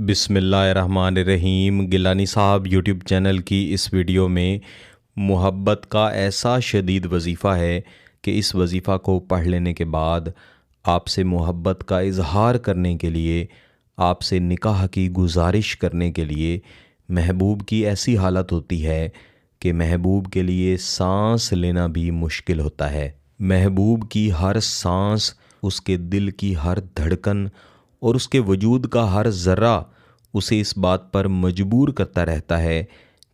बिस्मिल्लाहिर्रहमानिर्रहीम। गिलानी साहब YouTube channel की इस वीडियो में मोहब्बत का ऐसा शदीद वजीफ़ा है कि इस वजीफ़ा को पढ़ लेने के बाद आपसे मोहब्बत का इजहार करने के लिए, आपसे निकाह की गुजारिश करने के लिए महबूब की ऐसी हालत होती है कि महबूब के लिए सांस लेना भी मुश्किल होता है। महबूब की हर सांस, उसके दिल की हर धड़कन और उसके वजूद का हर ज़र्रा उसे इस बात पर मजबूर करता रहता है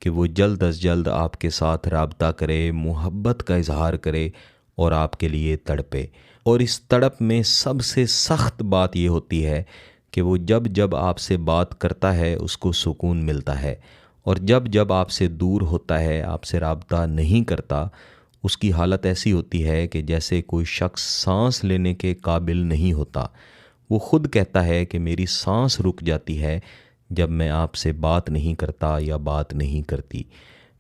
कि वो जल्द अज जल्द आपके साथ राब्ता करे, मोहब्बत का इजहार करे और आपके लिए तड़पे। और इस तड़प में सबसे सख्त बात ये होती है कि वो जब जब आपसे बात करता है उसको सुकून मिलता है, और जब जब आपसे दूर होता है, आपसे राब्ता नहीं करता, उसकी हालत ऐसी होती है कि जैसे कोई शख्स सांस लेने के काबिल नहीं होता। वो ख़ुद कहता है कि मेरी सांस रुक जाती है जब मैं आपसे बात नहीं करता या बात नहीं करती।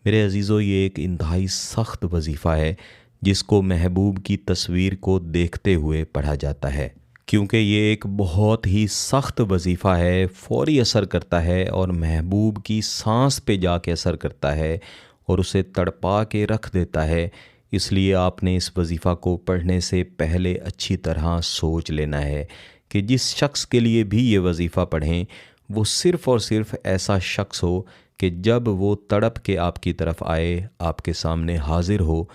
मेरे अजीज़ों, ये एक इंतहाई सख्त वजीफ़ा है जिसको महबूब की तस्वीर को देखते हुए पढ़ा जाता है, क्योंकि ये एक बहुत ही सख्त वजीफ़ा है, फ़ौरी असर करता है और महबूब की सांस पे जाके असर करता है और उसे तड़पा के रख देता है। इसलिए आपने इस वजीफ़ा को पढ़ने से पहले अच्छी तरह सोच लेना है कि जिस शख्स के लिए भी ये वजीफ़ा पढ़ें वो सिर्फ़ और सिर्फ ऐसा शख्स हो कि जब वो तड़प के आपकी तरफ आए, आपके सामने हाजिर हो,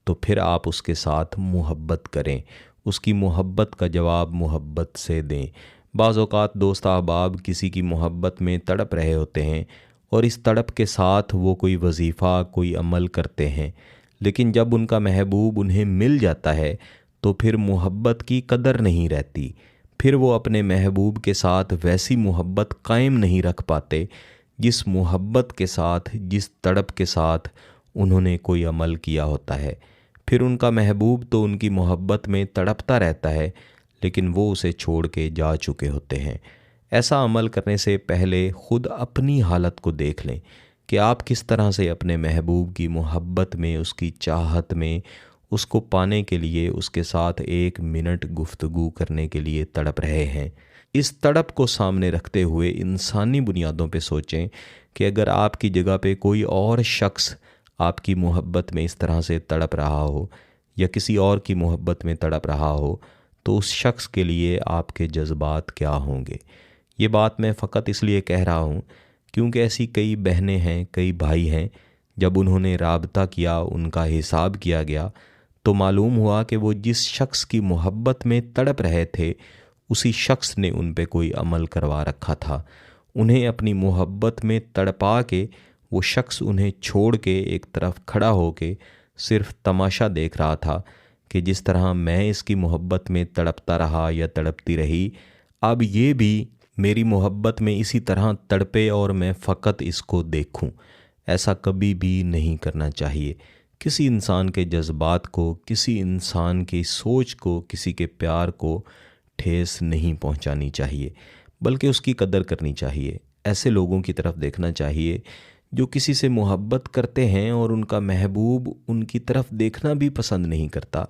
तो फिर आप उसके साथ मोहब्बत करें, उसकी मोहब्बत का जवाब मोहब्बत से दें। बाज़ औक़ात दोस्त अहबाब किसी की मोहब्बत में तड़प रहे होते हैं और इस तड़प के साथ वो कोई वजीफ़ा, कोई अमल करते हैं, लेकिन जब उनका महबूब उन्हें मिल जाता है तो फिर मोहब्बत की कदर नहीं रहती। फिर वो अपने महबूब के साथ वैसी मोहब्बत कायम नहीं रख पाते जिस मोहब्बत के साथ, जिस तड़प के साथ उन्होंने कोई अमल किया होता है। फिर उनका महबूब तो उनकी मोहब्बत में तड़पता रहता है, लेकिन वो उसे छोड़ के जा चुके होते हैं। ऐसा अमल करने से पहले ख़ुद अपनी हालत को देख लें कि आप किस तरह से अपने महबूब की मोहब्बत में, उसकी चाहत में, उसको पाने के लिए उसके साथ 1 मिनट गुफ्तगू करने के लिए तड़प रहे हैं। इस तड़प को सामने रखते हुए इंसानी बुनियादों पे सोचें कि अगर आपकी जगह पे कोई और शख्स आपकी मोहब्बत में इस तरह से तड़प रहा हो या किसी और की मोहब्बत में तड़प रहा हो, तो उस शख्स के लिए आपके जज्बात क्या होंगे। ये बात मैं फ़कत इसलिए कह रहा हूँ क्योंकि ऐसी कई बहनें हैं, कई भाई हैं, जब उन्होंने राबता किया, उनका हिसाब किया गया, तो मालूम हुआ कि वो जिस शख्स की मोहब्बत में तड़प रहे थे उसी शख्स ने उन पे कोई अमल करवा रखा था। उन्हें अपनी मोहब्बत में तड़पा के वो शख्स उन्हें छोड़ के एक तरफ खड़ा होके सिर्फ तमाशा देख रहा था कि जिस तरह मैं इसकी मोहब्बत में तड़पता रहा या तड़पती रही, अब ये भी मेरी मोहब्बत में इसी तरह तड़पे और मैं फ़कत इसको देखूं। ऐसा कभी भी नहीं करना चाहिए। किसी इंसान के जज्बात को, किसी इंसान की सोच को, किसी के प्यार को ठेस नहीं पहुंचानी चाहिए, बल्कि उसकी कदर करनी चाहिए। ऐसे लोगों की तरफ देखना चाहिए जो किसी से मोहब्बत करते हैं और उनका महबूब उनकी तरफ देखना भी पसंद नहीं करता।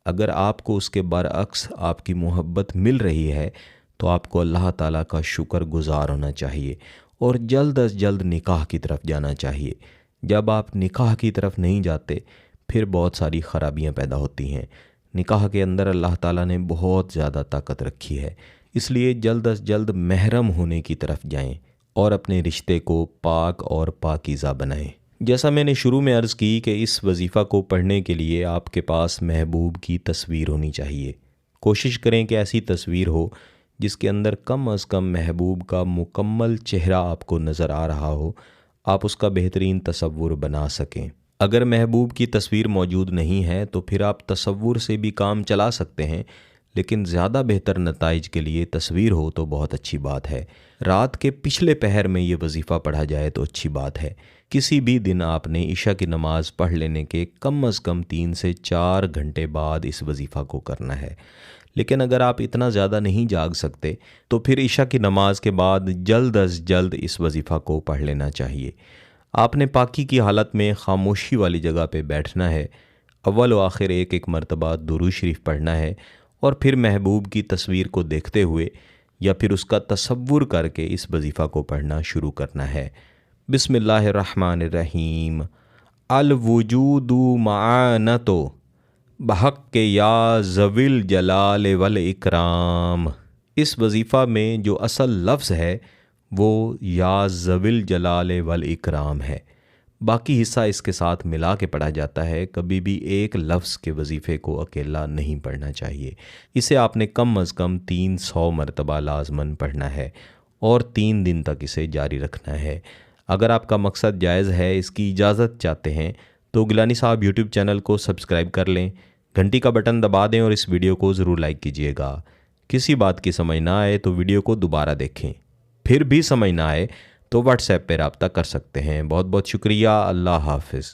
अगर आपको उसके बरअक्स आपकी मोहब्बत मिल रही है तो आपको अल्लाह ताला का शुक्रगुजार होना चाहिए और जल्द अज जल्द निकाह की तरफ जाना चाहिए। जब आप निकाह की तरफ नहीं जाते फिर बहुत सारी ख़राबियाँ पैदा होती हैं। निकाह के अंदर अल्लाह ताला ने बहुत ज़्यादा ताकत रखी है, इसलिए जल्द अज जल्द महरम होने की तरफ जाएं और अपने रिश्ते को पाक और पाकीज़ा बनाएं। जैसा मैंने शुरू में अर्ज़ की कि इस वजीफ़ा को पढ़ने के लिए आपके पास महबूब की तस्वीर होनी चाहिए। कोशिश करें कि ऐसी तस्वीर हो जिसके अंदर कम अज़ कम महबूब का मुकम्मल चेहरा आपको नज़र आ रहा हो, आप उसका बेहतरीन तसव्वुर बना सकें। अगर महबूब की तस्वीर मौजूद नहीं है तो फिर आप तसव्वुर से भी काम चला सकते हैं, लेकिन ज़्यादा बेहतर नताइज के लिए तस्वीर हो तो बहुत अच्छी बात है। रात के पिछले पहर में ये वजीफ़ा पढ़ा जाए तो अच्छी बात है। किसी भी दिन आपने इशा की नमाज़ पढ़ लेने के कम अज़ कम 3 से 4 घंटे बाद इस वजीफ़ा को करना है। लेकिन अगर आप इतना ज़्यादा नहीं जाग सकते तो फिर इशा की नमाज के बाद जल्द अज जल्द इस वजीफ़ा को पढ़ लेना चाहिए। आपने पाकी की हालत में खामोशी वाली जगह पे बैठना है, अव्वल व आखिर एक एक मरतबा दुरूद शरीफ पढ़ना है और फिर महबूब की तस्वीर को देखते हुए या फिर उसका तसव्वुर करके इस वजीफ़ा को पढ़ना शुरू करना है। बिस्मिल्लाहिर्रहमानिर्रहीम। अल वजूदु मानतो बहक़ या ज़विल जलाल वल इकराम। इस वजीफ़ा में जो असल लफ्ज़ है वो या ज़विल जलाल वल इकराम है। बाकी हिस्सा इसके साथ मिला के पढ़ा जाता है। कभी भी एक लफ्ज़ के वजीफ़े को अकेला नहीं पढ़ना चाहिए। इसे आपने कम अज़ कम 300 मरतबा लाजमन पढ़ना है और 3 दिन तक इसे जारी रखना है। अगर आपका मकसद जायज़ है, इसकी इजाज़त चाहते हैं, तो गिलानी साहब यूट्यूब चैनल को सब्सक्राइब कर लें, घंटी का बटन दबा दें और इस वीडियो को ज़रूर लाइक कीजिएगा। किसी बात की समझ ना आए तो वीडियो को दोबारा देखें, फिर भी समझ ना आए तो व्हाट्सएप पर रब्ता कर सकते हैं। बहुत बहुत शुक्रिया। अल्लाह हाफ़िज़।